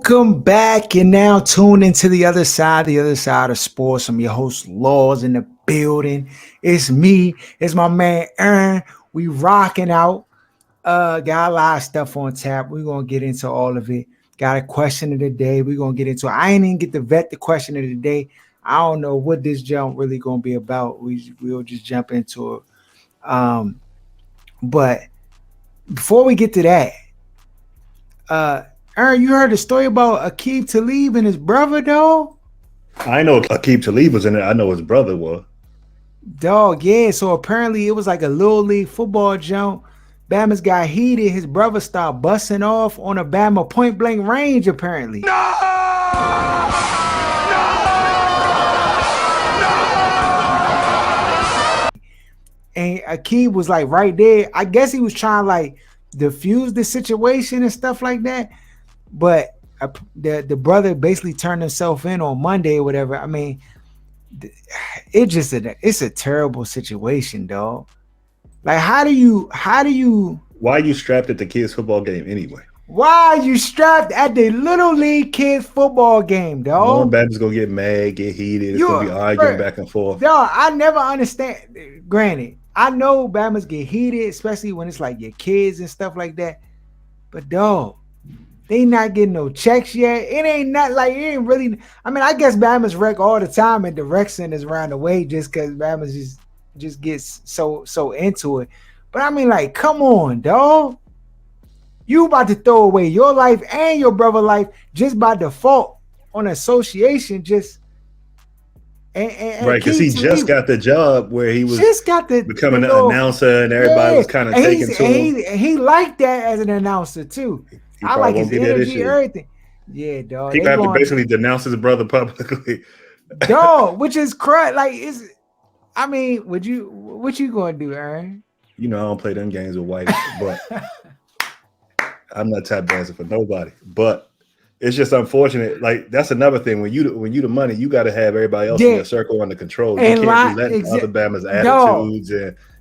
Welcome back. You're now tuned into the other side of sports. I'm your host, Laws, in the building. It's me. It's my man, Aaron. We rocking out. Got a lot of stuff on tap. We're going to get into all of it. Got a question of the day. We're going to get into it. I ain't even get to vet the question of the day. I don't know what this jump really going to be about. We'll just jump into it. But before we get to that, Aaron, you heard the story about Aquib Talib and his brother, dog? I know Aquib Talib was in it. I know his brother was. Dog, yeah. So apparently it was like a little league football jump. Bama's got heated. His brother started busting off on a Bama point blank range, apparently. No! And Aquib was like right there. I guess he was trying to like diffuse the situation and stuff like that. But the brother basically turned himself in on Monday or whatever. I mean, it's a terrible situation, dog. Like, how do you? Why are you strapped at the kids' football game anyway? Why are you strapped at the little league kids football game, dog? One Bama's gonna get mad, get heated. It's gonna be arguing back and forth. Dog, I never understand. Granted, I know Bama's get heated, especially when it's like your kids and stuff like that. But dog, they not getting no checks yet. It ain't really. I mean, I guess Bama's wreck all the time at the rec centers around the way just because Bama's just gets so into it. But I mean, like, come on, dog. You about to throw away your life and your brother's life just by default on association, just right, because he just got the job where he was becoming an announcer and everybody was kind of taking to him. He liked that as an announcer too. I like his energy, everything. Yeah, dog. He got to basically denounce his brother publicly. Dog, which is crap. Like, I mean, what you gonna do, Aaron? You know, I don't play them games with white, but I'm not tap dancing for nobody. But it's just unfortunate. Like, that's another thing. When you the money, you got to have everybody else in your circle under control. You can't be letting other Bama's attitudes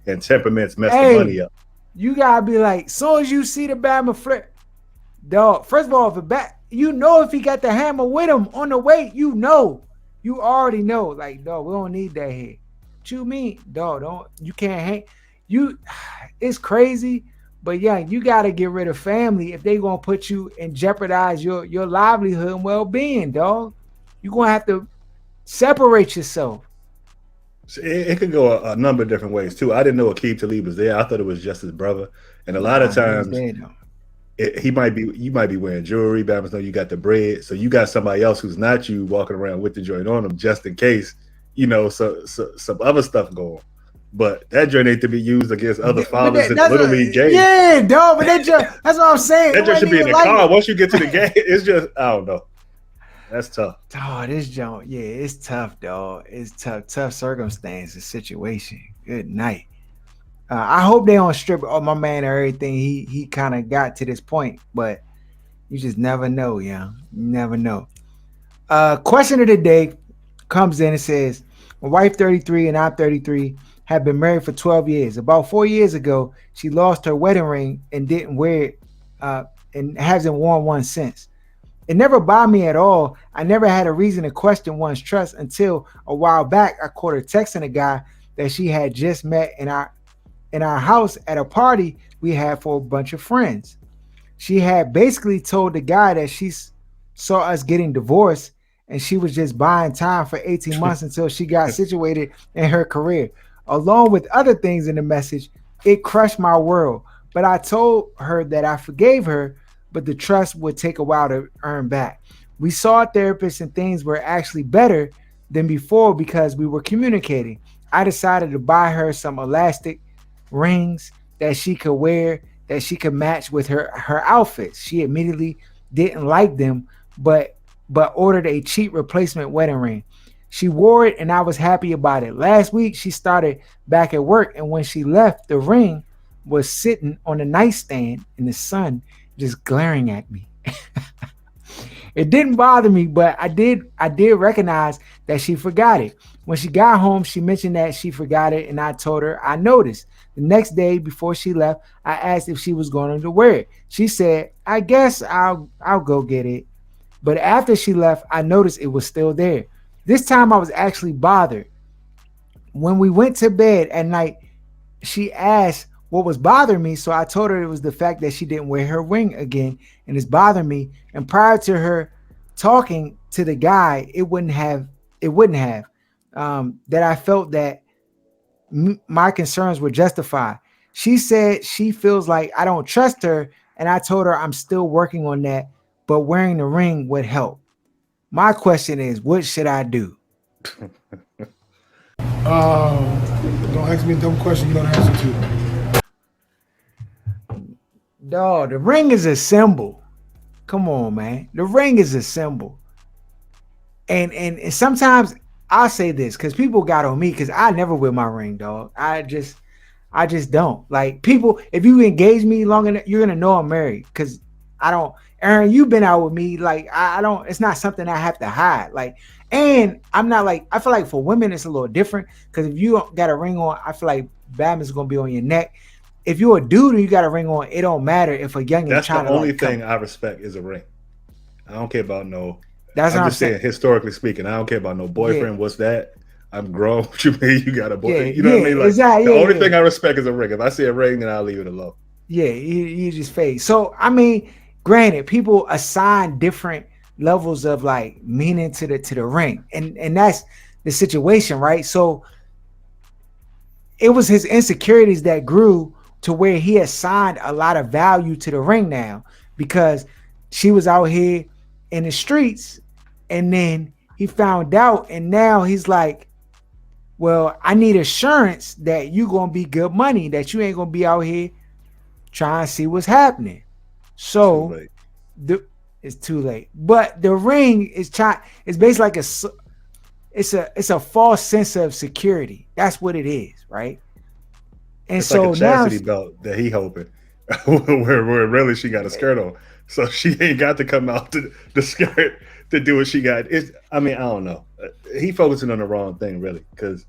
and temperaments mess the money up. You gotta be like, soon as you see the Bama flip, dog. First of all, if he got the hammer with him on the weight, you already know. Like, dog, we don't need that here. What you mean, dog? You can't hang. It's crazy. But yeah, you got to get rid of family if they going to put you and jeopardize your livelihood and well-being, dog. You're going to have to separate yourself. It could go a number of different ways, too. I didn't know Aquib Talib was there. I thought it was just his brother. And a lot of times, you might be wearing jewelry. Bama's know you got the bread. So you got somebody else who's not you walking around with the joint on them just in case, so some other stuff going on. But that joint ain't to be used against other fathers in the Little League game. Yeah, dog, but that's what I'm saying. That just should be in the car. Once you get to the game, it's just, I don't know. That's tough. Dog, this joint, yeah, it's tough, dog. It's tough circumstances, situation. Good night. I hope they don't strip my man or everything he kind of got to this point, but you just never know, yeah. You never know. Question of the day comes in and says, my wife 33 and I'm 33. Have been married for 12 years. About 4 years ago, she lost her wedding ring and didn't wear it and hasn't worn one since. It never bothered me at all. I never had a reason to question one's trust until a while back I caught her texting a guy that she had just met in our house at a party we had for a bunch of friends. She had basically told the guy that she saw us getting divorced and she was just buying time for 18 months until she got situated in her career. Along with other things in the message, it crushed my world. But I told her that I forgave her, but the trust would take a while to earn back. We saw a therapist and things were actually better than before because we were communicating. I decided to buy her some elastic rings that she could wear, that she could match with her outfits. She immediately didn't like them, but ordered a cheap replacement wedding ring. She wore it and I was happy about it. Last week, she started back at work, and when she left, the ring was sitting on the nightstand in the sun, just glaring at me. It didn't bother me, but I did recognize that she forgot it. When she got home, she mentioned that she forgot it, and I told her I noticed. The next day before she left, I asked if she was going to wear it. She said, I guess I'll go get it. But after she left, I noticed it was still there. This time I was actually bothered. When we went to bed at night, she asked what was bothering me. So I told her it was the fact that she didn't wear her ring again and it's bothering me. And prior to her talking to the guy, it wouldn't have that I felt that my concerns were justified. She said she feels like I don't trust her, and I told her I'm still working on that, but wearing the ring would help. My question is, what should I do? Don't ask me a dumb question you don't answer to. Dog, the ring is a symbol. Come on, man. The ring is a symbol. And sometimes I'll say this because people got on me because I never wear my ring, dog. I just don't. Like people, if you engage me long enough, you're gonna know I'm married. Cause I don't, Aaron, you've been out with me. Like I don't, it's not something I have to hide. Like, and I'm not like, I feel like for women it's a little different. Cause if you got a ring on, I feel like Batman's gonna be on your neck. If you're a dude and you got a ring on, it don't matter if a young That's trying the to only like thing I respect is a ring. I don't care about no. That's I'm what I'm just saying, saying. historically speaking, I don't care about no boyfriend. Yeah, What's that? I'm grown. What you mean you got a yeah, boy? You know yeah, what I mean? Like exactly. the Yeah, only yeah. thing I respect is a ring. If I see a ring, then I'll leave it alone. Yeah, you just fade. So I mean, granted, people assign different levels of like meaning to the ring, and that's the situation, right? So it was his insecurities that grew to where he assigned a lot of value to the ring now because she was out here in the streets, and then he found out, and now he's like, well, I need assurance that you gonna be good money, that you ain't gonna be out here trying to see what's happening. Too So late. the it's too late. But the ring is trying. It's basically like it's a false sense of security. That's what it is, right? And It's like a so now, chastity belt that he hoping, where really she got a skirt on, so she ain't got to come out to the skirt to do what she got. It's, I mean, I don't know. He focusing on the wrong thing, really, because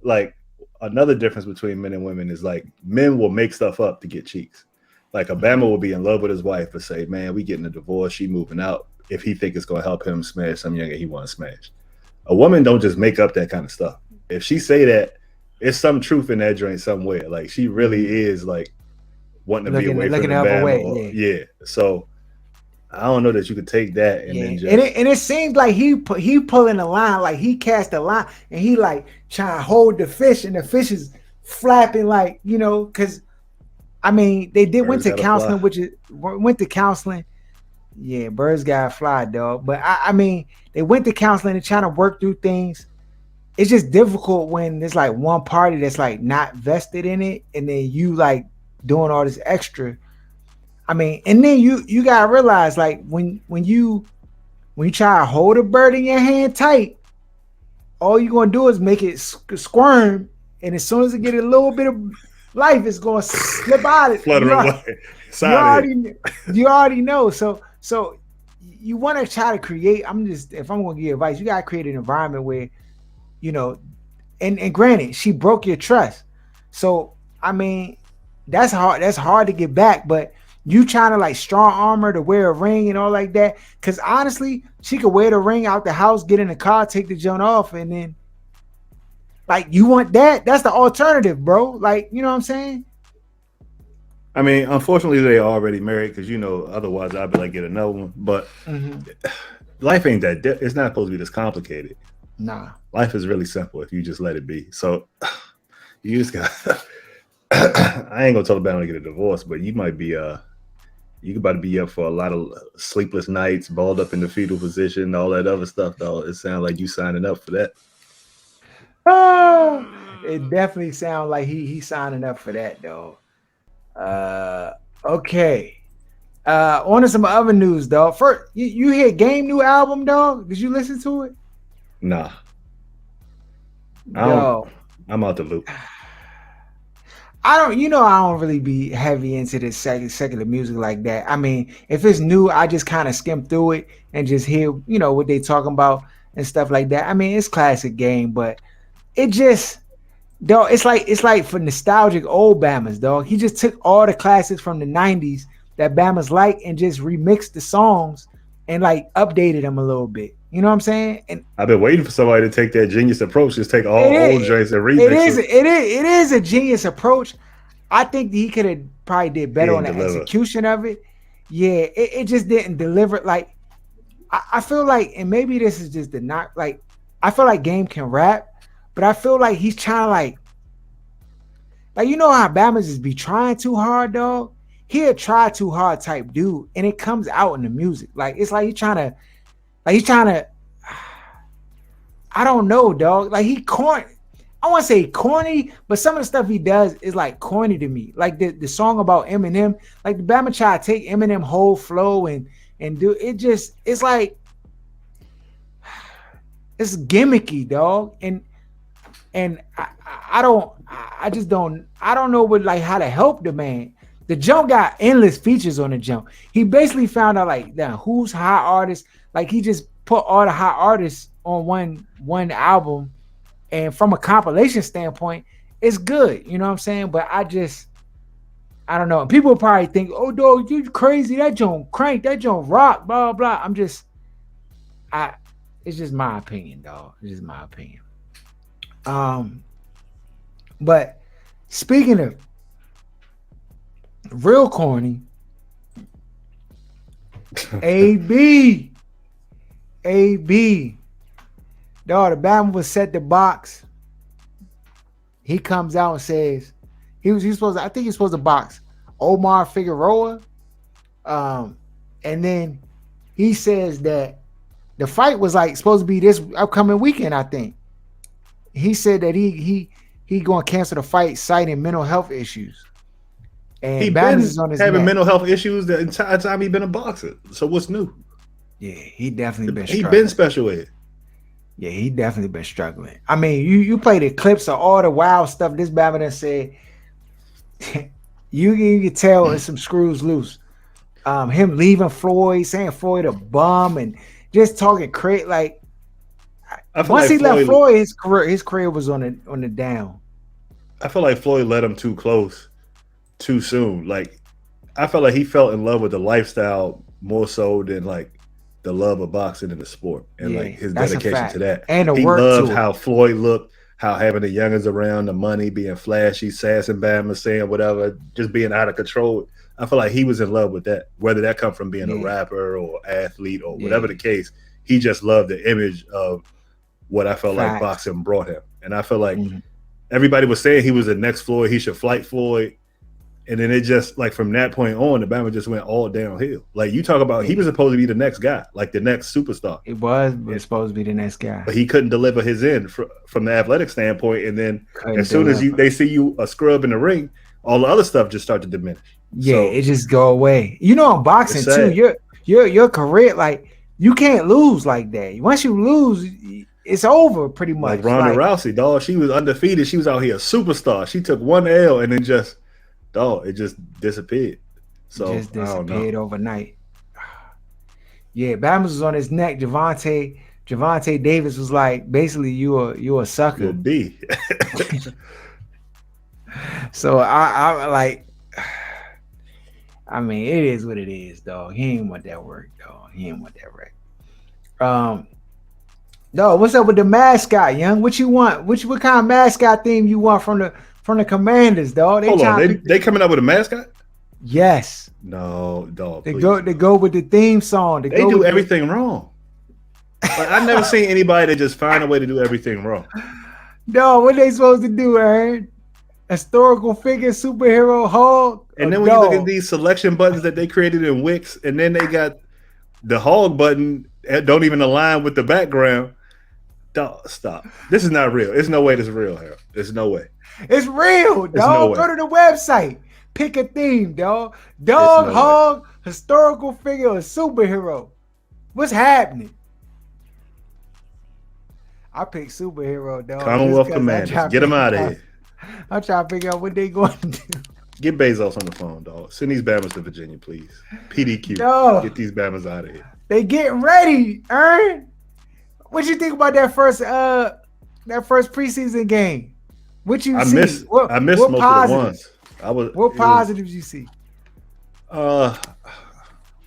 like another difference between men and women is like men will make stuff up to get cheeks. Like Obama will be in love with his wife, but say, "Man, we getting a divorce. She moving out." If he think it's gonna help him smash some younger he want to smash, a woman don't just make up that kind of stuff. If she say that, it's some truth in that joint somewhere. Like she really is like wanting to be away from looking the the other Bama, way, or yeah. yeah. So I don't know that you could take that and Yeah, then and just it seems like he pulling the line, like he cast the line, and he like trying to hold the fish, and the fish is flapping, like because I mean they did went birds to gotta fly. counseling, which is went to counseling. Yeah, birds gotta fly, dog. But I mean they went to counseling and trying to work through things. It's just difficult when there's like one party that's like not vested in it, and then you like doing all this extra. I mean, and then you gotta realize like when you try to hold a bird in your hand tight, all you're gonna do is make it squirm, and as soon as it get a little bit of life, it's gonna slip out. Flutter away. It's You out of here. already know. So you want to try to create. If I'm gonna give advice, you gotta create an environment where you know, and granted, she broke your trust. So I mean, that's hard. That's hard to get back, but you trying to like strong armor to wear a ring and all like that. Cause honestly, she could wear the ring out the house, get in the car, take the joint off, and then like you want that. That's the alternative, bro. Like, you know what I'm saying? I mean, unfortunately, they already married because otherwise I'd be like get another one. But Mm-hmm. life ain't that. It's not supposed to be this complicated. Nah. Life is really simple if you just let it be. So you just got. I ain't gonna tell the band to get a divorce, but you might be you about to be up for a lot of sleepless nights, balled up in the fetal position, all that other stuff. Though it sounds like you signing up for that. Oh, it definitely sounds like he signing up for that though. Okay. On to some other news, dog. First, you hear Game new album, dog? Did you listen to it? Nah, I don't. Dog. I'm out the loop. I don't really be heavy into this secular music like that. I mean, if it's new, I just kind of skim through it and just hear, what they talking about and stuff like that. I mean, it's classic Game, but it just, dog, it's like for nostalgic old Bamas, dog. He just took all the classics from the 90s that Bamas like and just remixed the songs and like updated them a little bit. You know what I'm saying? And I've been waiting for somebody to take that genius approach. Just take all old joints and it remix is it. it is a genius approach. I think he could have probably did better on the execution of it. Yeah, it just didn't deliver. Like I feel like, and maybe this is just the not like I feel like Game can rap, but I feel like he's trying to like you know how Bama's just be trying too hard, dog. He a try too hard type dude, and it comes out in the music. Like it's like he's trying to. I don't know, dog. Like he corny. I want to say corny, but some of the stuff he does is like corny to me. Like the song about Eminem, like the Bama try to take Eminem whole flow and do it. Just it's like it's gimmicky, dog. And I don't know what like how to help the man. The jump got endless features on the jump. He basically found out like damn, who's hot artists. Like he just put all the hot artists on one album, and from a compilation standpoint, it's good. You know what I'm saying? But I don't know. People probably think, "Oh, dog, you crazy? That joint crank, that joint rock, blah blah." It's just my opinion, dog. It's just my opinion. But speaking of real corny, AB, dog, the Bama was set the box. He comes out and says he's supposed to, I think he's supposed to box Omar Figueroa. And then he says that the fight was like supposed to be this upcoming weekend, I think. He said that he gonna cancel the fight citing mental health issues. And he been having mental health issues the entire time he been a boxer. So what's new? Yeah, he definitely been struggling. He been special with. Yeah, he definitely been struggling. I mean, you play the clips of all the wild stuff this Bama done said. you can tell there's some screws loose. Him leaving Floyd, saying Floyd a bum, and just talking crazy. Like once he left Floyd, his career was on the down. I feel like Floyd let him too close, too soon. Like I felt like he fell in love with the lifestyle more so than like the love of boxing and the sport, and like his dedication to that. And he loved how Floyd looked, how having the youngins around, the money, being flashy, sassing Bama, saying whatever, just being out of control. I feel like he was in love with that, whether that come from being a rapper or athlete or whatever the case. He just loved the image of what I felt like boxing brought him. And I feel like everybody was saying he was the next Floyd, he should fight Floyd. And then it just, like, from that point on, the Bama just went all downhill. Like, you talk about, he was supposed to be the next guy, like the next superstar. It was supposed to be the next guy. But he couldn't deliver his end from the athletic standpoint. And then as soon as they see you a scrub in the ring, all the other stuff just start to diminish. Yeah, so, it just go away. You know, in boxing, too, your career, like, you can't lose like that. Once you lose, it's over pretty much. Like Ronda Rousey, dog. She was undefeated. She was out here a superstar. She took one L and then just... Dog, it just disappeared. So it just disappeared overnight. Yeah, Bama was on his neck. Javante Davis was like, basically, you a sucker. You'll be. So I like. I mean, it is what it is, dog. He ain't want that work, dog. He ain't want that work. Dog, what's up with the mascot, young? What you want? What kind of mascot theme you want from the Commanders, dog? Hold on, they coming up with a mascot? Yes. No, dog. They go with the theme song. They do everything wrong. Like, I've never seen anybody that just find a way to do everything wrong. Dog, what they supposed to do, Aaron? Historical figure, superhero, Hog. And then when you look at these selection buttons that they created in Wix, and then they got the Hog button that don't even align with the background. Dog, stop. This is not real. There's no way this is real, Harold. There's no way. It's real, dog. Go to the website. Pick a theme, dog. Dog, Hog, historical figure, or superhero. What's happening? I picked superhero, dog. Commonwealth Commanders. Get them out of here. I'm trying to figure out what they going to do. Get Bezos on the phone, dog. Send these Bamas to Virginia, please. PDQ. Dog. Get these Bamas out of here. They getting ready, Ern. What you think about that first preseason game? What you see? I missed most positives? Of the ones. What positives you see?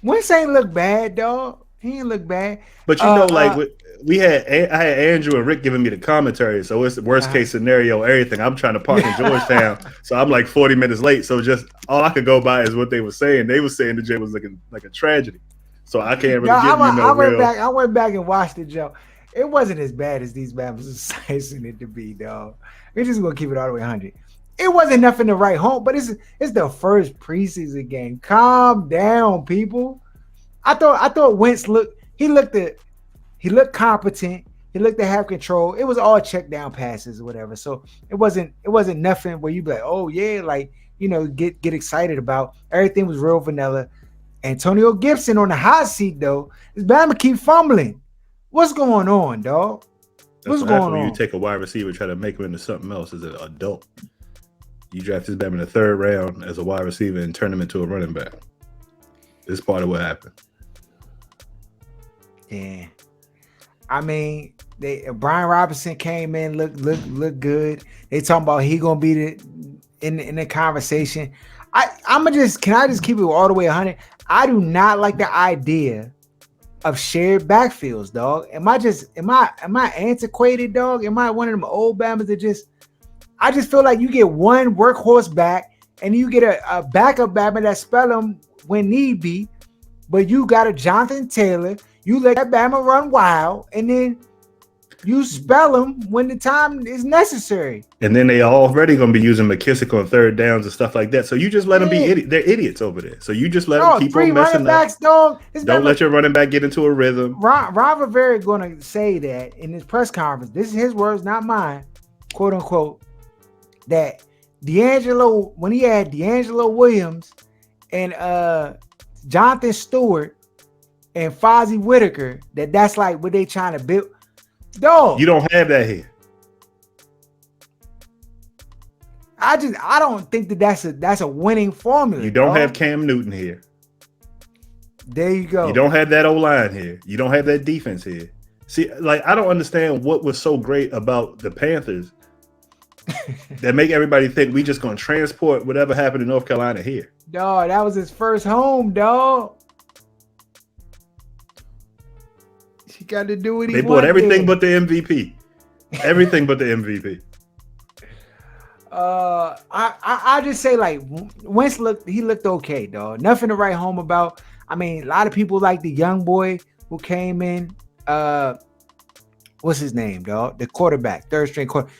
Wentz ain't look bad, dog. He didn't look bad. But you know, like I had Andrew and Rick giving me the commentary, so it's the worst case scenario, everything. I'm trying to park in Georgetown, so I'm like 40 minutes late. So just all I could go by is what they were saying. They were saying the J was looking like a tragedy. So I can't really give you no real. I went back and watched the joke. It wasn't as bad as these Bama's are sizing it to be, dog. We're just gonna keep it all the way 100. It wasn't nothing to write home, but it's the first preseason game. Calm down, people. I thought Wentz looked competent. He looked to have control. It was all check down passes or whatever. So it wasn't nothing where you be like, oh yeah, like get excited about. Everything was real vanilla. Antonio Gibson on the hot seat though. This Bama keep fumbling. What's going on, dog? What's going on? When you take a wide receiver, try to make him into something else as an adult. You draft this Bama in the 3rd round as a wide receiver and turn him into a running back. This is part of what happened. Yeah, I mean, Brian Robinson came in, look good. They talking about he gonna be in the conversation. Can I just keep it all the way 100? I do not like the idea of shared backfields, dog. Am I antiquated, dog? Am I one of them old Bamas that I just feel like you get one workhorse back and you get a backup Bama that spell them when need be, but you got a Jonathan Taylor. You let that Bama run wild, and then you spell them when the time is necessary. And then they already going to be using McKissick on 3rd downs and stuff like that. So you just let them be idiots. They're idiots over there. So you just let them keep on messing backs, up. Dog. Don't let your running back get into a rhythm. Ron Rivera going to say that in his press conference. This is his words, not mine, quote unquote, that when he had D'Angelo Williams and Jonathan Stewart and Fozzie Whitaker, that's like what they trying to build. Dog, you don't have that here. I don't think that's a winning formula. You don't have Cam Newton here. There you go. You don't have that O-line here. You don't have that defense here. See, like I don't understand what was so great about the Panthers that make everybody think we just gonna transport whatever happened in North Carolina here. Dog, that was his first home, dog. He got to do what he wanted. They bought everything but the MVP. Everything but the MVP. I just say like Wentz looked okay, dog. Nothing to write home about. I mean, a lot of people like the young boy who came in. What's his name, dog? The quarterback, 3rd string quarter.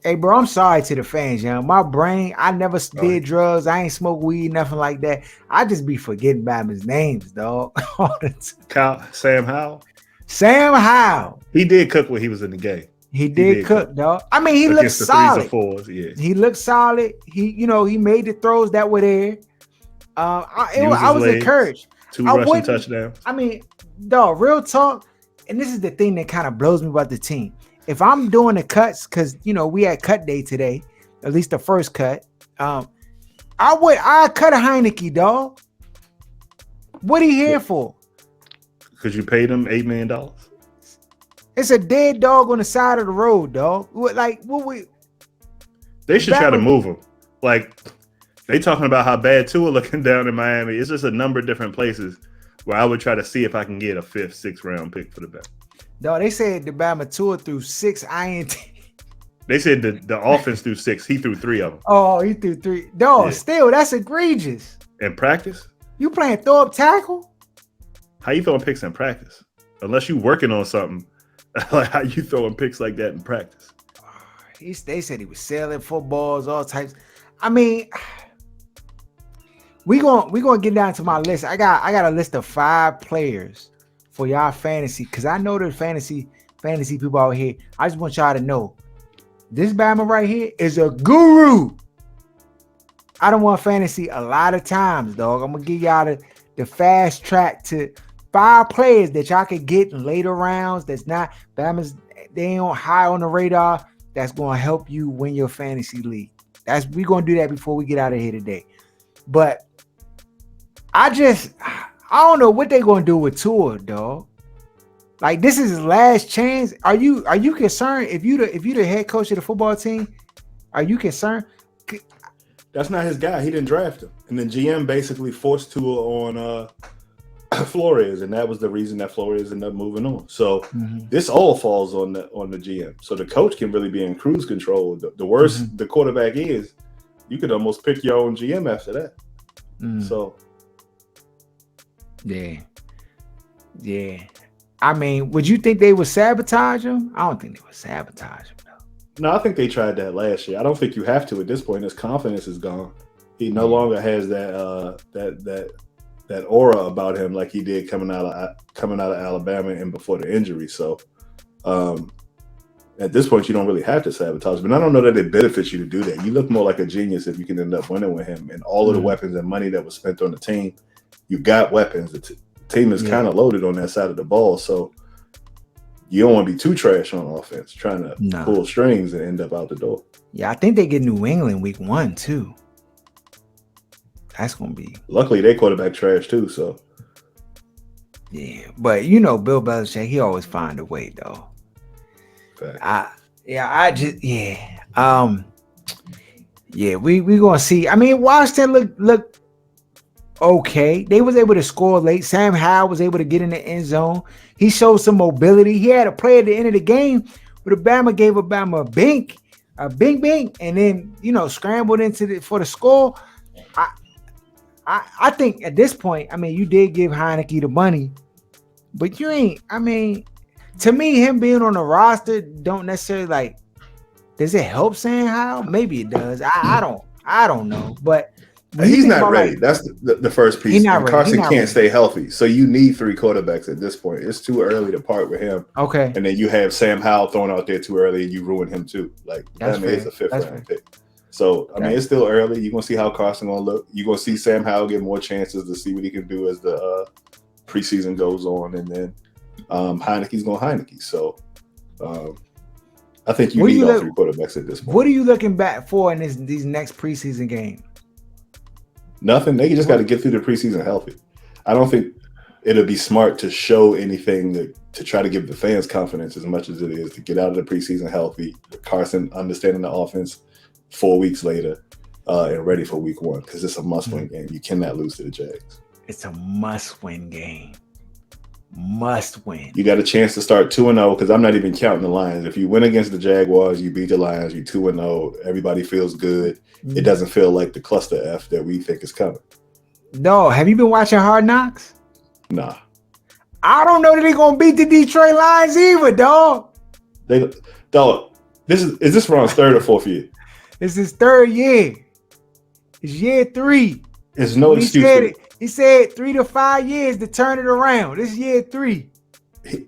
Hey, bro, I'm sorry to the fans, young. My brain, I never did drugs. I ain't smoke weed, nothing like that. I just be forgetting Bama's names, dog. Sam Howell. Sam Howell. He did cook when he was in the game. He did cook, dog. I mean, he looked solid. 3s and 4s, yeah. He looked solid. He made the throws that were there. I was encouraged. 2 rushing touchdowns. I mean, dog, real talk. And this is the thing that kind of blows me about the team. If I'm doing the cuts, because we had cut day today, at least the first cut. I cut a Heineke, dog. What are you here for? Because you paid him $8 million. It's a dead dog on the side of the road, dog. They should try to move him. Like they talking about how bad Tua looking down in Miami. It's just a number of different places where I would try to see if I can get a 5th, 6th round pick for the Bama. Dog, they said the Bama Tua threw 6 INT. They said the offense threw 6. He threw 3 of them. Oh, he threw 3. Dog, Still, that's egregious. In practice? You playing throw up tackle? How you throwing picks in practice? Unless you working on something. Like how you throwing picks like that in practice? They said he was selling footballs, all types. I mean, we gonna get down to my list. I got a list of 5 players for y'all fantasy, because I know there's fantasy people out here. I just want y'all to know this Bama right here is a guru. I don't want fantasy a lot of times, dog. I'm gonna give y'all the fast track to 5 players that y'all could get in later rounds. That's not Bama's. They ain't high on the radar. That's gonna help you win your fantasy league. We're gonna do that before we get out of here today. But I don't know what they're gonna do with Tua, dog. Like, this is his last chance. Are you concerned if you the head coach of the football team? Are you concerned? That's not his guy. He didn't draft him, and then GM basically forced Tua Flores, and that was the reason that Flores ended up moving on. So this all falls on the GM. So the coach can really be in cruise control. The worse the quarterback is, you could almost pick your own GM after that. So yeah. I mean, would you think they would sabotage him? I don't think they would sabotage him. No, I think they tried that last year. I don't think you have to at this point. His confidence is gone. He no longer has that aura about him like he did coming out of Alabama and before the injury. So at this point, you don't really have to sabotage. But I don't know that it benefits you to do that. You look more like a genius if you can end up winning with him. And all of the weapons and money that was spent on the team, you got weapons. The team is kind of loaded on that side of the ball. So you don't want to be too trash on offense, trying to pull strings and end up out the door. Yeah, I think they get New England week 1 too. That's gonna be. Luckily, they quarterback trash too. So yeah, but Bill Belichick, he always find a way though. We gonna see. I mean, Washington look okay. They was able to score late. Sam Howell was able to get in the end zone. He showed some mobility. He had a play at the end of the game, but Bama gave Bama a bing, and then scrambled for the score. I think at this point, I mean, you did give Heineke the money, but you ain't. I mean, to me, him being on the roster don't necessarily does it help Sam Howell? Maybe it does. I don't know, but he's not ready. That's the first piece. And Carson can't stay healthy, so you need 3 quarterbacks at this point. It's too early to part with him. Okay, and then you have Sam Howell thrown out there too early, and you ruin him too. That is a 5th round pick. So, I mean, it's still early. You're going to see how Carson going to look. You're going to see Sam Howell get more chances to see what he can do as the preseason goes on. And then Heineke's going Heineke. So, I think you need all 3 quarterbacks at this point. What are you looking back for in these next preseason games? Nothing. They just got to get through the preseason healthy. I don't think it'll be smart to show anything to try to give the fans confidence as much as it is to get out of the preseason healthy. Carson understanding the offense 4 weeks later and ready for week 1 because it's a must-win game. You cannot lose to the Jags. It's a must-win game. Must win. You got a chance to start 2-0 because I'm not even counting the Lions. If you win against the Jaguars, you beat the Lions, you're 2-0. Everybody feels good. It doesn't feel like the cluster F that we think is coming. No, have you been watching Hard Knocks? Nah. I don't know that they're gonna beat the Detroit Lions either, dog. Is this Ron's 3rd or 4th year? It's his 3rd year. It's year 3. There's no excuse. He said 3 to 5 years to turn it around. This is year 3.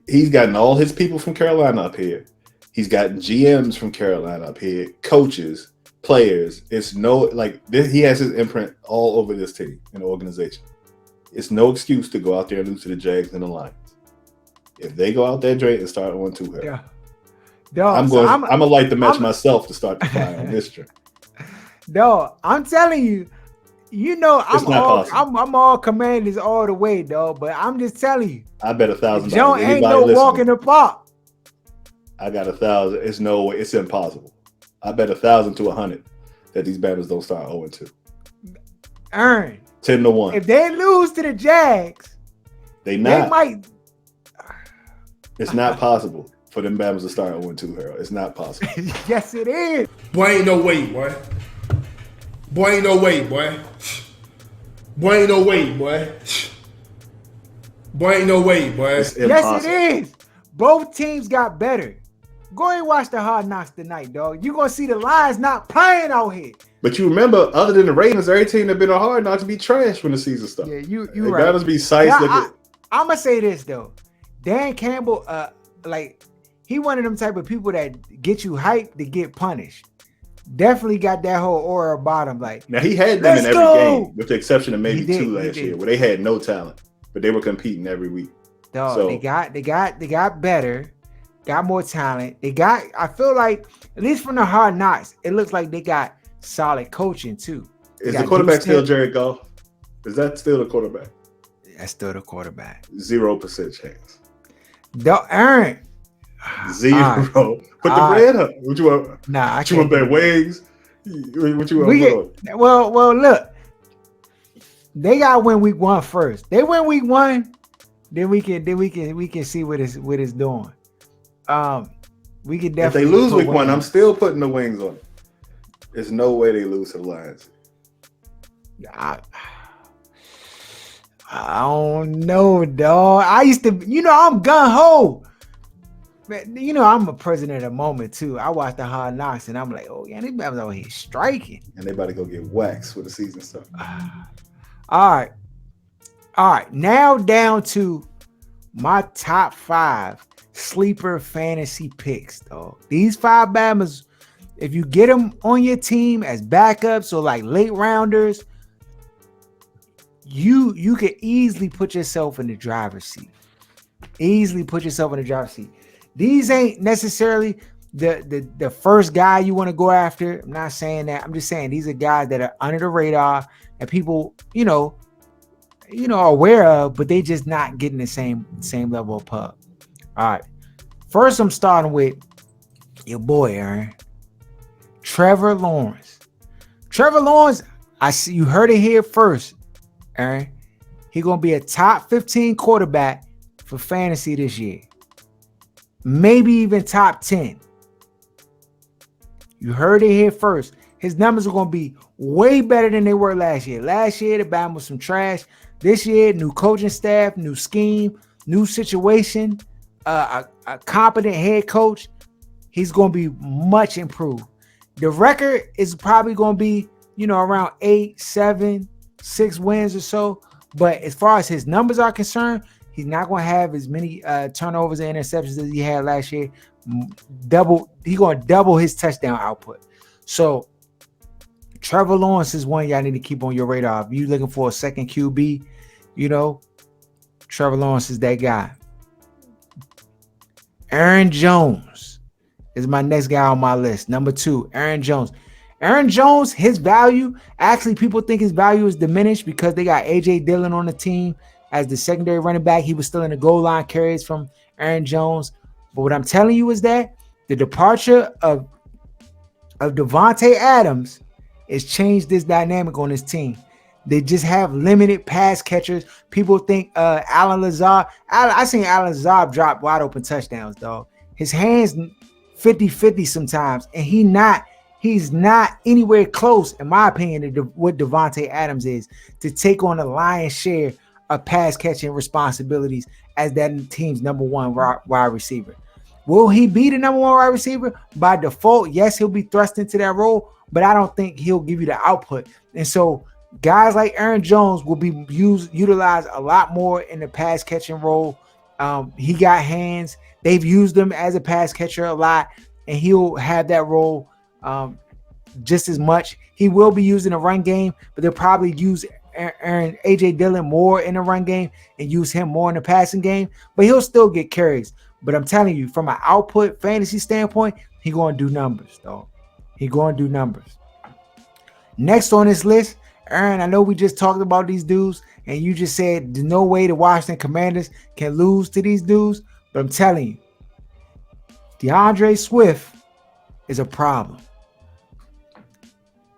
He's gotten all his people from Carolina up here. He's gotten GMs from Carolina up here, coaches, players. It's he has his imprint all over this team and the organization. It's no excuse to go out there and lose to the Jags and the Lions. If they go out there, Dre, and start 1-2 here. Yeah. I'm gonna light the match myself to start the fire on this trip. No, I'm telling you, I'm all Commanders all the way, dog. But I'm just telling you, I bet $1,000. Joe ain't no walk in the park. I got 1,000. It's no way. It's impossible. I bet 1,000 to 100 that these Bama's don't start 0-2. Earn 10-1. If they lose to the Jags, they might. It's not possible for them Bama's to start 0-2, Harold. It's not possible. Yes, it is. Boy, ain't no way, boy. Boy, ain't no way, boy. Boy, ain't no way, boy. Boy, ain't no way, boy. Yes, it is. Both teams got better. Go and watch the Hard Knocks tonight, dog. You're going to see the Lions not playing out here. But you remember, other than the Ravens, every team that been on Hard Knocks be trash when the season starts. Yeah, you right. Gotta be size. I'm going to say this, though. Dan Campbell, he one of them type of people that get you hyped to get punished. Definitely got that whole aura about him. Now he had them in every game, with the exception of maybe 2 last year, where they had no talent, but they were competing every week. Dog, so they got better, got more talent. I feel like, at least from the Hard Knocks, it looks like they got solid coaching too. Is the quarterback still Jared Goff? Is that still the quarterback? That's still the quarterback. 0% chance. Don't earn. 0. Right. Put the bread up. What you want? Nah, want that wings? What you want? Well, look. They got to win week 1 first. They win week 1, then we can see what it's doing. We could definitely. If they lose week 1, I'm still putting the wings on it. There's no way they lose to the Lions. I don't know, dog. I used to, I'm gung ho. I'm a prisoner of the moment too. I watched the Hard Knocks and I'm like, oh yeah, these guys out here striking. And they about to go get waxed with the season stuff. All right. Now down to my top 5 sleeper fantasy picks, dog. These 5 Bamas, if you get them on your team as backups or like late rounders, you could easily put yourself in the driver's seat. These ain't necessarily the first guy you want to go after. I'm not saying that. I'm just saying these are guys that are under the radar and people, are aware of, but they just not getting the same level of pub. All right. First, I'm starting with your boy, Aaron. Trevor Lawrence. I see you heard it here first, Aaron. He's gonna be a top 15 quarterback for fantasy this year. Maybe even top 10. You heard it here first. His numbers are going to be way better than they were last year. Last year, the Bama was some trash. This year, new coaching staff, new scheme, new situation, a competent head coach. He's going to be much improved. The record is probably going to be, around 8, 7, 6 wins or so. But as far as his numbers are concerned, he's not going to have as many turnovers and interceptions as he had last year. He's going to double his touchdown output. So Trevor Lawrence is one y'all need to keep on your radar. If you're looking for a second QB, Trevor Lawrence is that guy. Aaron Jones is my next guy on my list. Number 2, Aaron Jones. Aaron Jones, his value, actually people think his value is diminished because they got A.J. Dillon on the team as the secondary running back. He was still in the goal line carries from Aaron Jones. But what I'm telling you is that the departure of Devontae Adams has changed this dynamic on this team. They just have limited pass catchers. People think Alan Lazard. I seen Alan Lazard drop wide open touchdowns, dog. His hands 50-50 sometimes, and he's not anywhere close, in my opinion, to what Devontae Adams is to take on the lion's share of pass catching responsibilities as that team's number 1 wide receiver. Will he be the number 1 wide receiver? By default, yes, he'll be thrust into that role, but I don't think he'll give you the output. And so guys like Aaron Jones will be utilized a lot more in the pass catching role. He got hands. They've used him as a pass catcher a lot, and he'll have that role just as much. He will be used in a run game, but they'll probably use A.J. Dillon more in the run game and use him more in the passing game, but he'll still get carries. But I'm telling you, from an output fantasy standpoint, he's going to do numbers, though. He's going to do numbers. Next on this list, Aaron, I know we just talked about these dudes, and you just said there's no way the Washington Commanders can lose to these dudes, but I'm telling you, DeAndre Swift is a problem.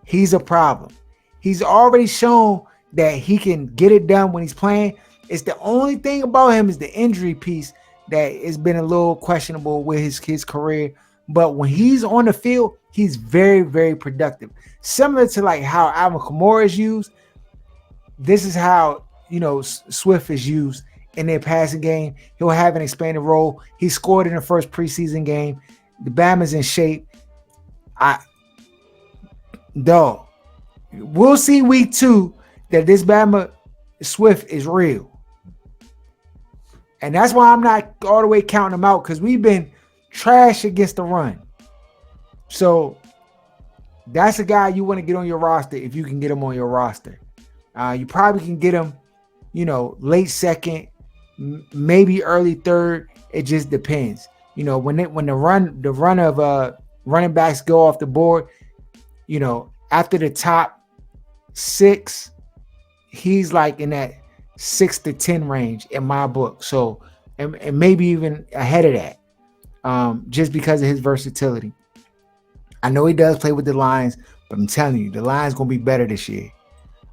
He's a problem. He's already shown that he can get it done when he's playing. It's the only thing about him is the injury piece that has been a little questionable with his career. But when he's on the field, he's very, very productive. Similar to like how Alvin Kamara is used, this is how, Swift is used in their passing game. He'll have an expanded role. He scored in the first preseason game. The Bama's in shape. We'll see week 2 that this Bama Swift is real. And that's why I'm not all the way counting him out, because we've been trash against the run. So that's a guy you want to get on your roster if you can get him on your roster. You probably can get him, late second, maybe early third. It just depends. When the run of running backs go off the board, after the top 6, he's like in that 6 to 10 range in my book. So, and maybe even ahead of that, just because of his versatility. I know he does play with the Lions, but I'm telling you, the Lions going to be better this year.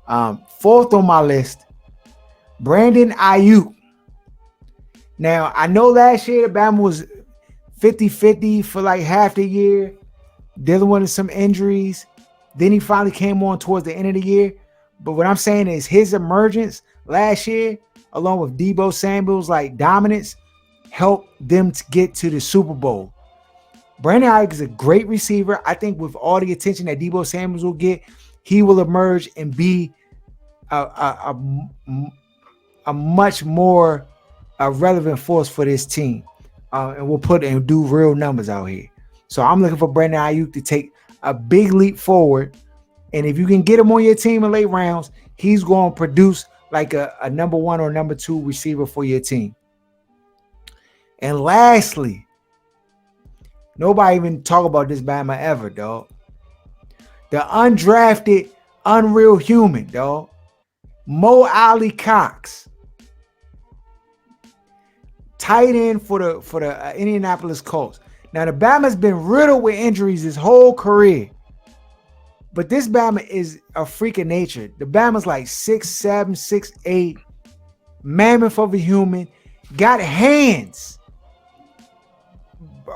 Fourth on my list, Brandon Ayuk. Now, I know last year the Bama was 50-50 for like half the year, dealing with some injuries. Then he finally came on towards the end of the year. But what I'm saying is his emergence last year, along with Deebo Samuel's like dominance, helped them to get to the Super Bowl. Brandon Ayuk is a great receiver. I think with all the attention that Deebo Samuels will get, he will emerge and be a much more relevant force for this team. And we'll put and do real numbers out here. So I'm looking for Brandon Ayuk to take a big leap forward. And if you can get him on your team in late rounds, he's going to produce like a number 1 or number 2 receiver for your team. And lastly, nobody even talk about this Bama ever, dog. The undrafted, unreal human, dog. Mo Ali Cox. Tight end for the Indianapolis Colts. Now, the Bama's been riddled with injuries his whole career. But this Bama is a freak of nature. The Bama's like 6'7", 6'8", mammoth of a human. Got hands.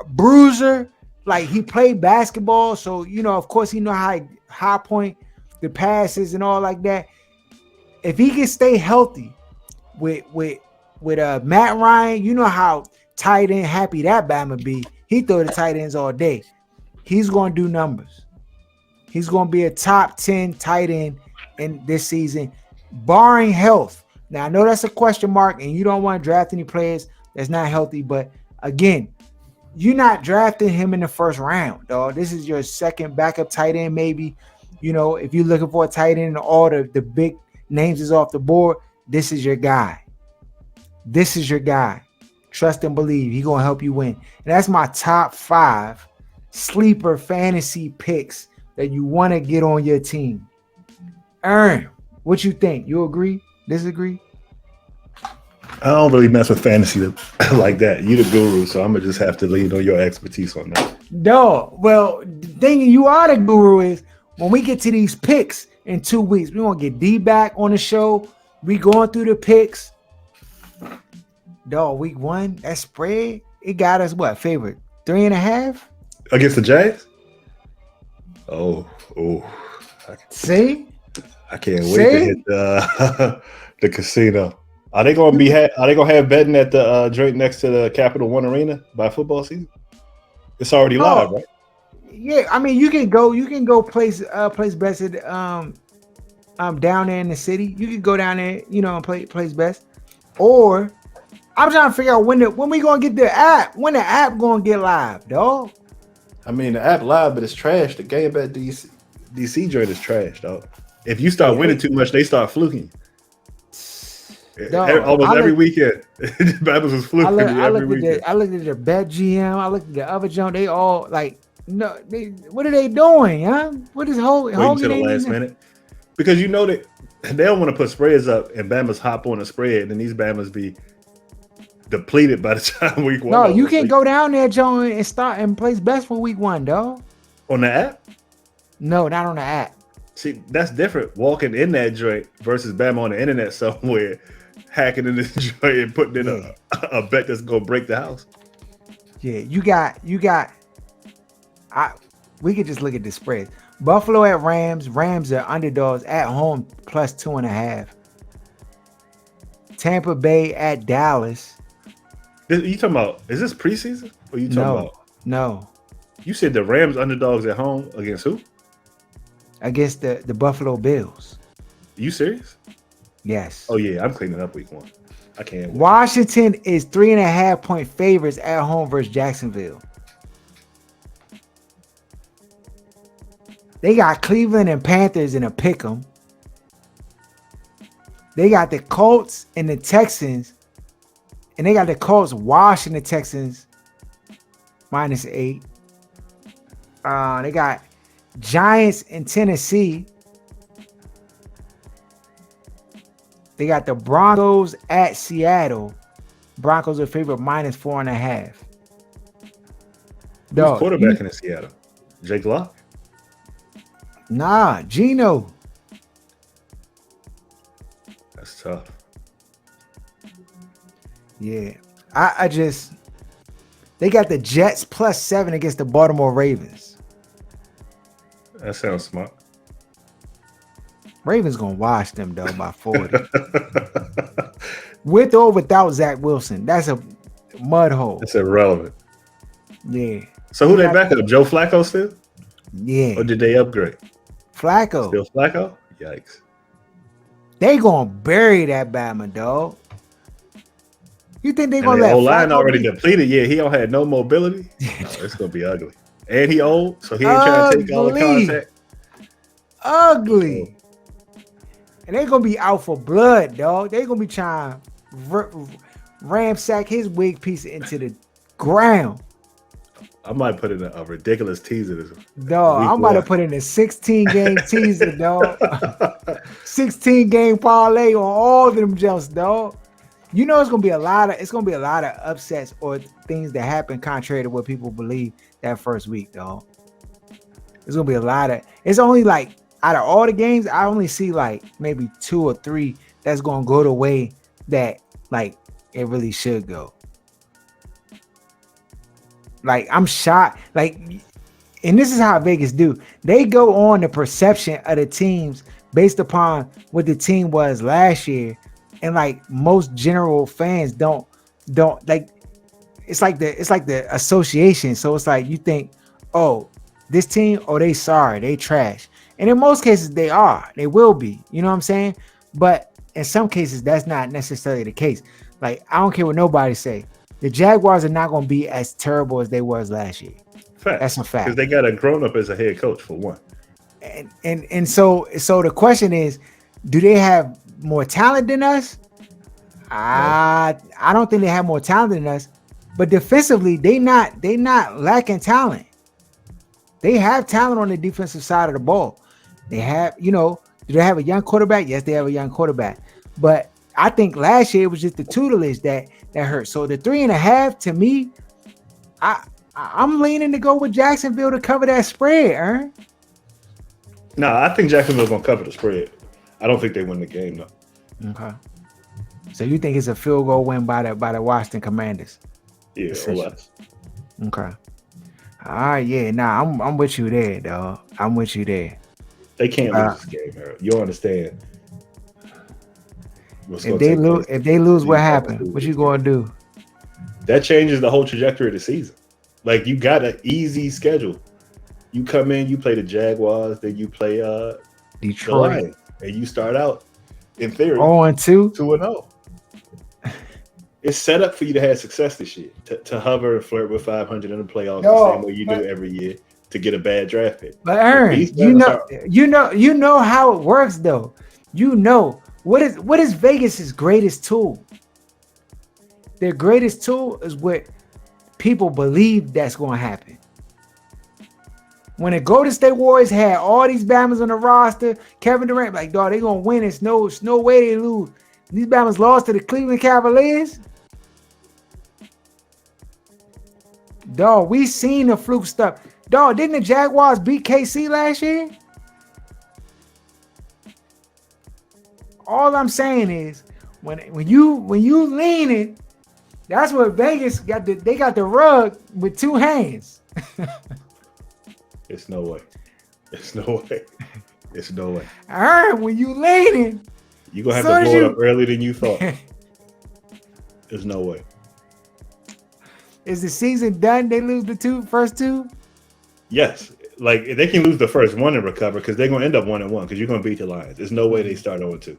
Bruiser. Like, he played basketball. So, of course, he know how high point the passes and all like that. If he can stay healthy with Matt Ryan, you know how tight end happy that Bama be. He throw the tight ends all day. He's going to do numbers. He's going to be a top 10 tight end in this season, barring health. Now, I know that's a question mark, and you don't want to draft any players that's not healthy. But, again, you're not drafting him in the first round, dog. This is your second backup tight end, maybe. If you're looking for a tight end and all the big names is off the board, this is your guy. This is your guy. Trust and believe. He's going to help you win. And that's my top 5 sleeper fantasy picks that you want to get on your team. Aaron, what you think? You agree? Disagree? I don't really mess with fantasy like that. You the guru, so I'm going to just have to lean on your expertise on that. No. Well, the thing you are the guru is when we get to these picks in 2 weeks, we want to get D back on the show. We going through the picks. Dog, week 1, that spread, it got us what? Favorite? 3.5? Against the Jags? Oh. See? I can't wait to hit the casino. Are they gonna have betting at the joint next to the Capital One Arena by football season? It's already live, right? Yeah, I mean you can go place bets at down there in the city. You can go down there, and place bets. Or I'm trying to figure out when we gonna get the app. When the app gonna get live, dog? I mean the app live, but it's trash. The game bet DC joint is trash, dog. If you start winning too much, they start fluking. Almost every weekend, Babbles was fluking every weekend. I looked at the Bet GM. I looked at the other joint. They all like, no. What are they doing, huh? What is waiting until the last minute? Because that they don't want to put spreads up, and Bama's hop on a spread, and these Bama's be depleted by the time week 1. No, you can go down there, John, and start and place best for week 1, dog. On the app? No, not on the app. See, that's different. Walking in that joint versus Bama on the internet somewhere, hacking in this joint and putting in a bet that's gonna break the house. Yeah, you got. We could just look at the spreads. Buffalo at Rams. Rams are underdogs at home plus 2.5. Tampa Bay at Dallas. You talking about? Is this preseason? Or you talking about? No. You said the Rams underdogs at home against who? Against the Buffalo Bills. You serious? Yes. Oh yeah, I'm cleaning up week 1. I can't wait. Washington is 3.5 point favorites at home versus Jacksonville. They got Cleveland and Panthers in a pick'em. They got the Colts and the Texans, and they got the Colts washing the Texans -8. They got Giants in Tennessee. They got the Broncos at Seattle. Broncos are favorite -4.5. Who's quarterback in Seattle? Jake Locke? Nah, Geno. That's tough. Yeah. I just they got the Jets +7 against the Baltimore Ravens. That sounds smart. Ravens gonna wash them though by 40. With or without Zach Wilson. That's a mud hole. That's irrelevant. Yeah. So who they back up? Joe Flacco still? Yeah. Or did they upgrade? Flacco. Still Flacco? Yikes. They gonna bury that Bama, dog. You think they gonna let O-line Flacco already depleted? Yeah, he don't have no mobility. No, it's gonna be ugly. And he old, so he ain't trying to take all the contact. Ugly. And they gonna be out for blood, dog. They gonna be trying to ramsack his wig piece into the ground. I might put in a ridiculous teaser. Dog, I'm about to put in a 16-game teaser, dog. 16-game parlay on all of them jumps, dog. You know it's gonna be a lot of upsets or things that happen contrary to what people believe that first week, dog. There's gonna be a lot of. It's only like out of all the games, I only see like maybe 2 or 3 that's gonna go the way that like it really should go. Like I'm shocked. Like, and this is how Vegas do. They go on the perception of the teams based upon what the team was last year, and like most general fans don't like. It's like the association. So it's like you think, oh, this team, oh, they sorry, they trash. And in most cases, they are. They will be. You know what I'm saying? But in some cases, that's not necessarily the case. Like, I don't care what nobody say. The Jaguars are not going to be as terrible as they was last year. Fact. That's a fact. Because they got a grown-up as a head coach, for one. And so the question is, do they have more talent than us? No. I don't think they have more talent than us. But defensively, they not lacking talent. They have talent on the defensive side of the ball. They have, do they have a young quarterback? Yes, they have a young quarterback. But I think last year it was just the tutelage that hurt. So the 3.5 to me, I'm leaning to go with Jacksonville to cover that spread, Ern. No, I think Jacksonville's gonna cover the spread. I don't think they win the game though. Okay. So you think it's a field goal win by the Washington Commanders? Yeah, or less. Okay. All right, yeah. Nah, I'm with you there, dog. I'm with you there. They can't lose this game, Harold. You understand? If they lose, what happened? What you gonna do? That changes the whole trajectory of the season. Like, you got an easy schedule. You come in, you play the Jaguars, then you play Detroit, the Lions, and you start out in theory 0-2, 2-0. It's set up for you to have success this year, to hover and flirt with 500 in the playoffs the same way you do every year to get a bad draft pick. But Ern, you know how it works though. You know what is Vegas's greatest tool? Their greatest tool is what people believe that's going to happen. When the Golden State Warriors had all these Bamas on the roster, Kevin Durant, like, dog, they gonna win. It's no way they lose. These Bamas lost to the Cleveland Cavaliers. Dog, we seen the fluke stuff. Dog, didn't the Jaguars beat KC last year? All I'm saying is, when you leaning, that's what Vegas got. They got the rug with 2 hands. It's no way. It's no way. It's no way. When you leaning, you're going to have to blow it up earlier than you thought. There's no way. Is the season done? They lose the first two? Yes. Like, they can lose the first one and recover because they're going to end up 1-1 because you're going to beat the Lions. There's no way they start 0-2.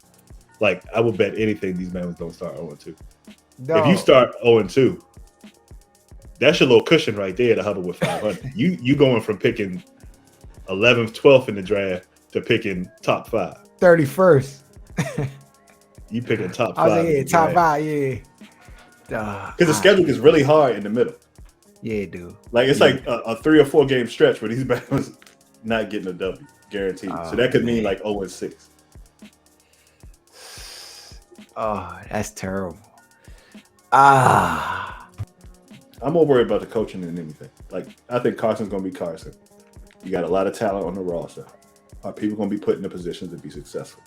Like, I would bet anything these men don't start 0-2. If you start 0-2, that's your little cushion right there to hover with 500. You going from picking 11th, 12th in the draft to picking top 5. 31st. You picking top 5. I was like, yeah, top 5, yeah. Because the schedule gets really hard in the middle. Yeah, dude. Like, it's like a 3 or 4 game stretch where these Bengals not getting a W, guaranteed. So that could mean like 0-6. Oh, that's terrible. I'm more worried about the coaching than anything. Like, I think Carson's going to be Carson. You got a lot of talent on the roster. Are people going to be put in a position to be successful?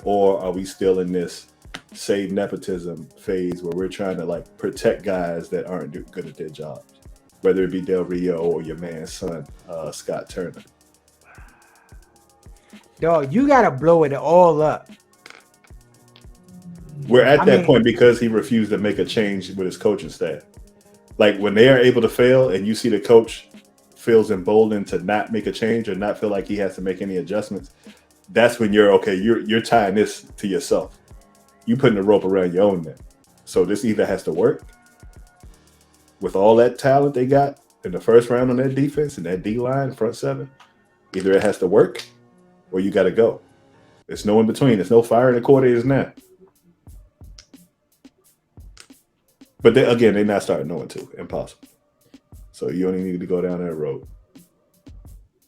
Or are we still in this save nepotism phase where we're trying to like protect guys that aren't good at their jobs, whether it be Del Rio or your man's son, Scott Turner? Dog, you got to blow it all up. We're at that point because he refused to make a change with his coaching staff. Like when they are able to fail and you see the coach feels emboldened to not make a change or not feel like he has to make any adjustments, that's when you're tying this to yourself. You putting the rope around your own neck. So this either has to work with all that talent they got in the first round on that defense and that D-line, front seven. Either it has to work or you got to go. There's no in between. There's no fire in the coordinators now. But they're not starting 0-2. Impossible. So you only need to go down that road.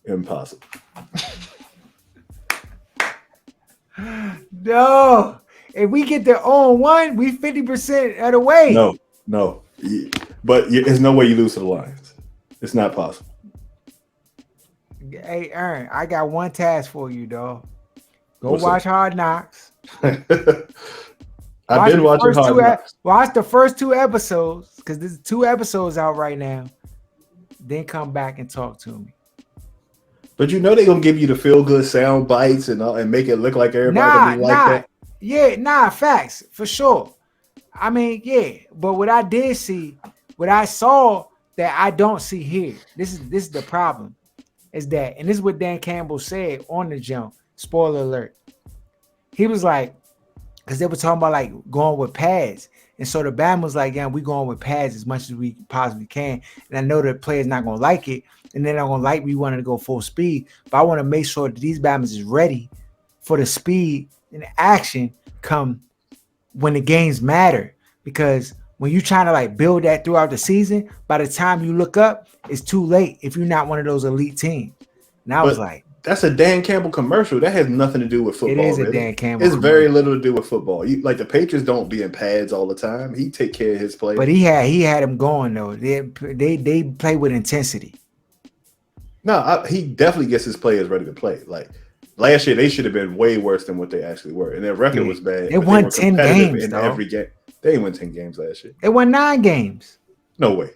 Impossible. No. If we get the 0-1, we 50% of the way. No. But there's no way you lose to the Lions. It's not possible. Hey, Aaron, I got one task for you, dog. Go watch Hard Knocks. I've been watching Hard Knocks. Watch the first 2 episodes, because there's 2 episodes out right now. Then come back and talk to me. But you know they're going to give you the feel-good sound bites and make it look like everybody like that. Yeah, facts, for sure. I mean, yeah. But what I did see, what I saw that I don't see here, this is the problem, is that, and this is what Dan Campbell said on the jump, spoiler alert. He was like, because they were talking about like going with pads. And so the Bama was like, yeah, we going with pads as much as we possibly can. And I know the players not going to like it. And they're not going to like we wanted to go full speed. But I want to make sure that these Bamas is ready for the speed and the action come when the games matter. Because when you're trying to like build that throughout the season, by the time you look up, it's too late if you're not one of those elite teams. And I was like, that's a Dan Campbell commercial. That has nothing to do with football. It is a Dan Campbell. It's very little to do with football. Like the Patriots don't be in pads all the time. He take care of his players. But he had him going though. They play with intensity. No, he definitely gets his players ready to play. Like last year, they should have been way worse than what they actually were, and their record was bad. They won 10 games in every game. They didn't win 10 games last year. They won 9 games. No way.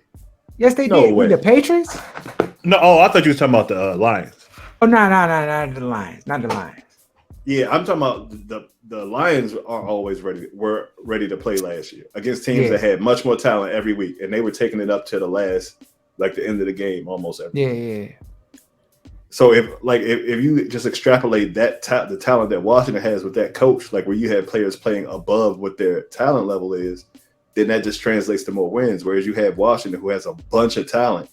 Yes, they did. With the Patriots? No. Oh, I thought you were talking about the Lions. Oh, no, not the Lions. Not the Lions. Yeah, I'm talking about the Lions are always were ready to play last year against teams that had much more talent every week, and they were taking it up to the end of the game almost every week. Yeah. So if you just extrapolate that the talent that Washington has with that coach, like where you have players playing above what their talent level is, then that just translates to more wins. Whereas you have Washington who has a bunch of talent,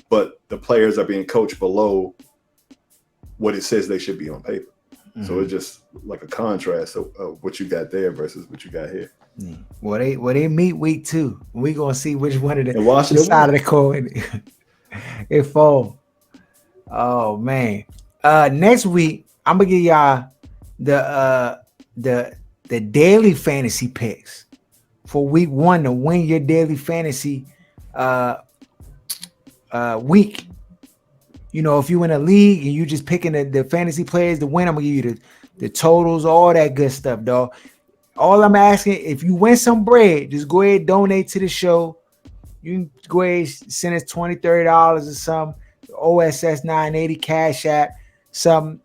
but the players are being coached below what it says they should be on paper. Mm-hmm. So it's just like a contrast of what you got there versus what you got here. Mm. Well, they meet week 2. We're gonna see which one of the side of the coin it fall. Oh man. Next week I'm gonna give y'all the daily fantasy picks for week 1 to win your daily fantasy week. You know, if you in a league and you just picking the fantasy players to win, I'm gonna give you the totals, all that good stuff, dog. All I'm asking, if you win some bread, just go ahead and donate to the show. You can go ahead and send us $20, $30 or something. OSS 980 Cash App, something.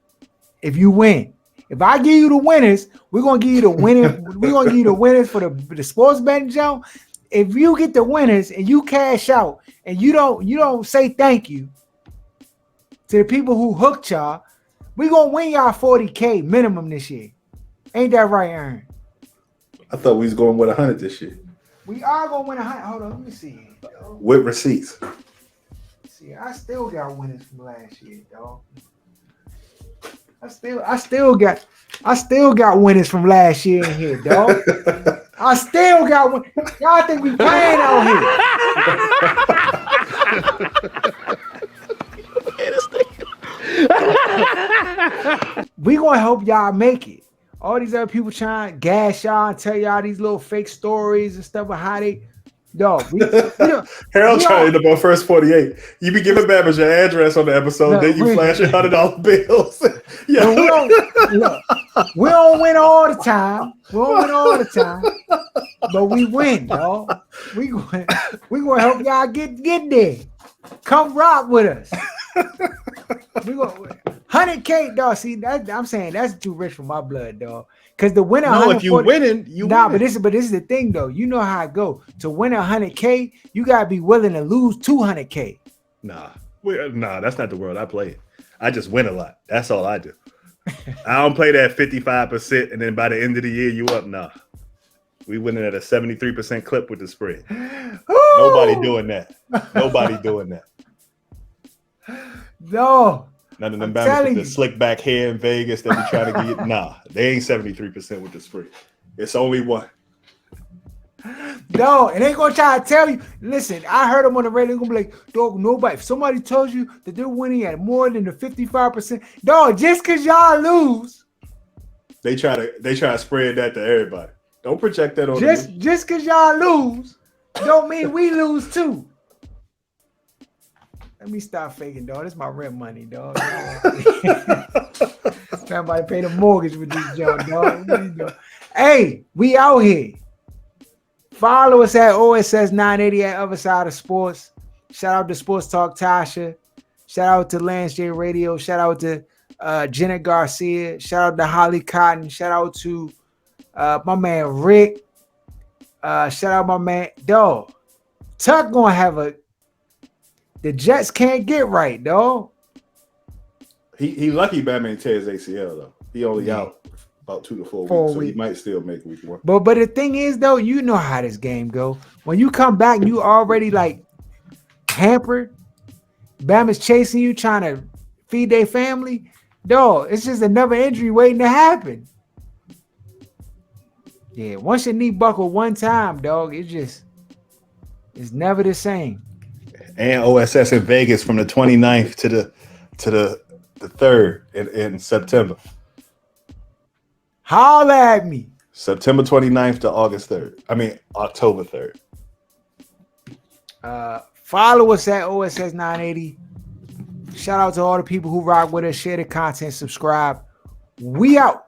If you win, if I give you the winners, we're gonna give you the winning. We're gonna give you the winners for the sports betting zone. If you get the winners and you cash out and you don't say thank you to the people who hooked y'all, we gonna win y'all $40K minimum this year. Ain't that right, Aaron? I thought we was going with 100 this year. We are gonna win 100. Hold on, let me see. With receipts. See, I still got winners from last year, dog. I still got winners from last year in here, dog. I still got one. Y'all think we playing out here? We gonna help y'all make it. All these other people trying to gas y'all and tell y'all these little fake stories and stuff of how they Dog, Harold trying to about first 48. You be giving Babbage your address on the episode, then you flash your $100 bills. Yeah. We don't win all the time. But we win, dog. We gonna help y'all get there. Come rock with us. We go 100K, dog. See, I'm saying that's too rich for my blood, dog. Because the winner, no, if you winning, you nah, winning. But this is the thing, though. You know how it go. To win 100K, you gotta be willing to lose 200K. Nah, that's not the world I play. I just win a lot. That's all I do. I don't play that 55%, and then by the end of the year, you up. Nah, we winning at a 73% clip with the spread. Nobody doing that. No. None of them bammers with the slick back hair in Vegas that be trying to get. Nah, they ain't 73% with the spread. It's only one. No, and they gonna try to tell you. Listen, I heard them on the radio. They're gonna be like, dog, nobody. If somebody tells you that they're winning at more than the 55%, dog, just cause y'all lose. They try to spread that to everybody. Don't project that on me. Just cause y'all lose, don't mean we lose too. Let me stop faking, dog. This is my rent money, dog. Somebody pay the mortgage with this junk, dog. Hey, we out here. Follow us at OSS 980 at Other Side of Sports. Shout out to Sports Talk Tasha. Shout out to Lance J Radio. Shout out to Jenna Garcia. Shout out to Holly Cotton. Shout out to my man Rick. Shout out my man dog. Tuck gonna have the Jets can't get right, dog. He lucky Batman tears ACL though. He only out about 2 to 4 weeks, so he might still make week 1. But the thing is though, you know how this game go. When you come back, you already like hampered. Bama's chasing you, trying to feed their family. Dog, it's just another injury waiting to happen. Yeah, once your knee buckle one time, dog, it's never the same. And OSS in Vegas from the 29th to the 3rd in September. Holla at me. September 29th to October 3rd. Follow us at OSS 980. Shout out to all the people who rock with us, share the content, subscribe. We out.